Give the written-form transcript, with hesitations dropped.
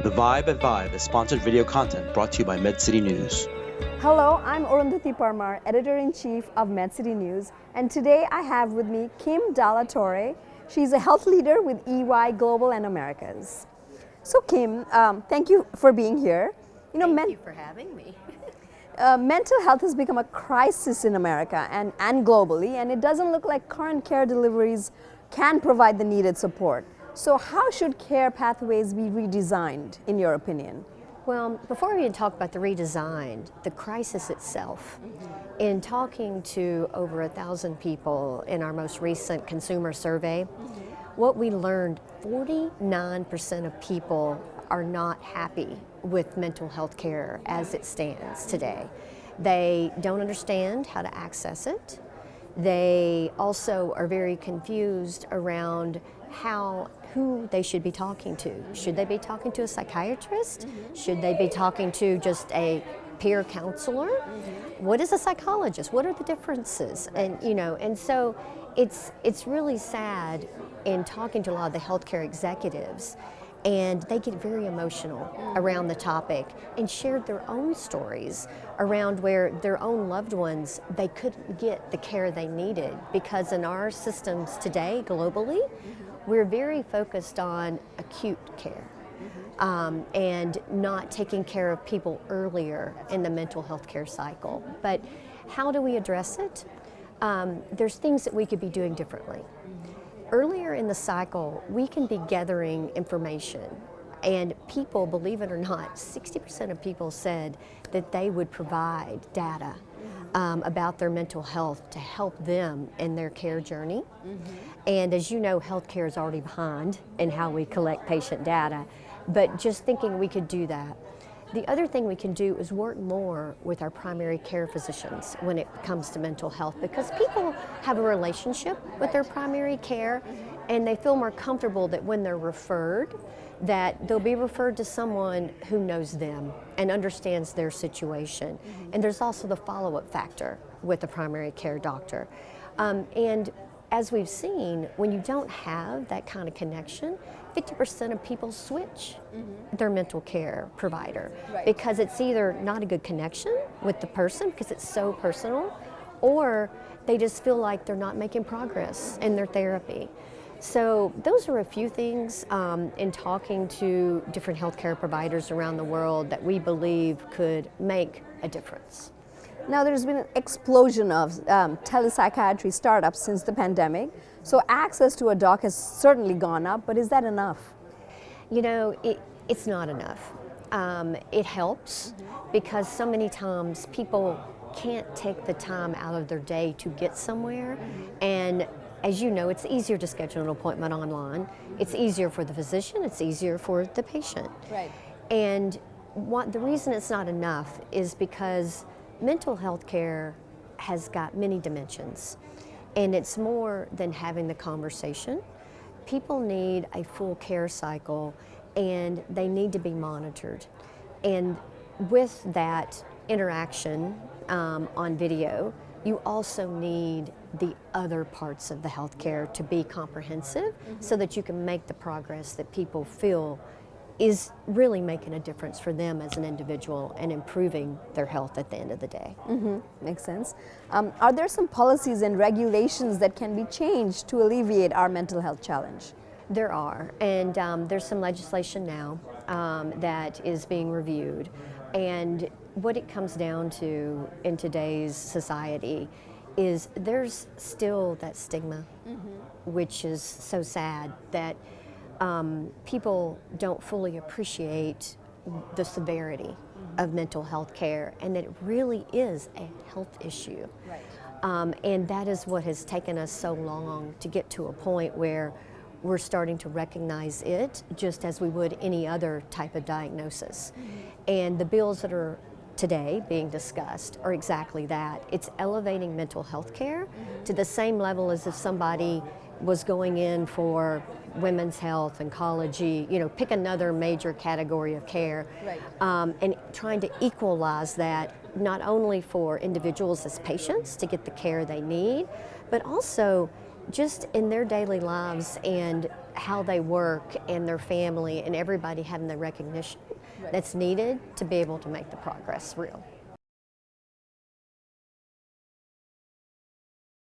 The Vibe at Vibe is sponsored video content brought to you by MedCity News. Hello, I'm Arundhati Parmar, Editor-in-Chief of MedCity News, and today I have with me Kim Dalla Torre. She's a health leader with EY Global and Americas. So Kim, thank you for being here. Thank you for having me. Mental health has become a crisis in America and globally, and it doesn't look like current care deliveries can provide the needed support. So how should care pathways be redesigned, in your opinion? Well, before we even talk about the redesign, the crisis itself, in talking to over 1,000 people in our most recent consumer survey, what we learned, 49% of people are not happy with mental health care as it stands today. They don't understand how to access it. They also are very confused around who they should be talking to. Should they be talking to a psychiatrist? Should they be talking to just a peer counselor? What is a psychologist? What are the differences? And so it's really sad in talking to a lot of the healthcare executives, and they get very emotional around the topic and shared their own stories around where their own loved ones, they couldn't get the care they needed because in our systems today globally, we're very focused on acute care and not taking care of people earlier in the mental health care cycle. But how do we address it? There's things that we could be doing differently. Earlier in the cycle, we can be gathering information, and people, believe it or not, 60% of people said that they would provide data about their mental health to help them in their care journey. And as you know, healthcare is already behind in how we collect patient data, but just thinking we could do that. The other thing we can do is work more with our primary care physicians when it comes to mental health, because people have a relationship with their primary care and they feel more comfortable that when they're referred, that they'll be referred to someone who knows them and understands their situation. And there's also the follow-up factor with the primary care doctor. And as we've seen, when you don't have that kind of connection, 50% of people switch their mental care provider because it's either not a good connection with the person because it's so personal, or they just feel like they're not making progress in their therapy. So those are a few things in talking to different healthcare providers around the world that we believe could make a difference. Now, there's been an explosion of telepsychiatry startups since the pandemic, so access to a doc has certainly gone up, but is that enough? You know, it's not enough. It helps because so many times people can't take the time out of their day to get somewhere, and as you know, it's easier to schedule an appointment online. It's easier for the physician, it's easier for the patient. Right. And the reason it's not enough is because mental health care has got many dimensions, and it's more than having the conversation. People need a full care cycle, and they need to be monitored. And with that interaction on video, you also need the other parts of the healthcare to be comprehensive so that you can make the progress that people feel is really making a difference for them as an individual and improving their health at the end of the day. Makes sense. Are there some policies and regulations that can be changed to alleviate our mental health challenge? There are, and there's some legislation now that is being reviewed. And what it comes down to in today's society is there's still that stigma, which is so sad that people don't fully appreciate the severity of mental health care and that it really is a health issue. Right. And that is what has taken us so long to get to a point where we're starting to recognize it just as we would any other type of diagnosis. And the bills that are today being discussed are exactly that. It's elevating mental health care to the same level as if somebody was going in for women's health, oncology, pick another major category of care, and trying to equalize that not only for individuals as patients to get the care they need, but also just in their daily lives and how they work and their family and everybody having the recognition that's needed to be able to make the progress real.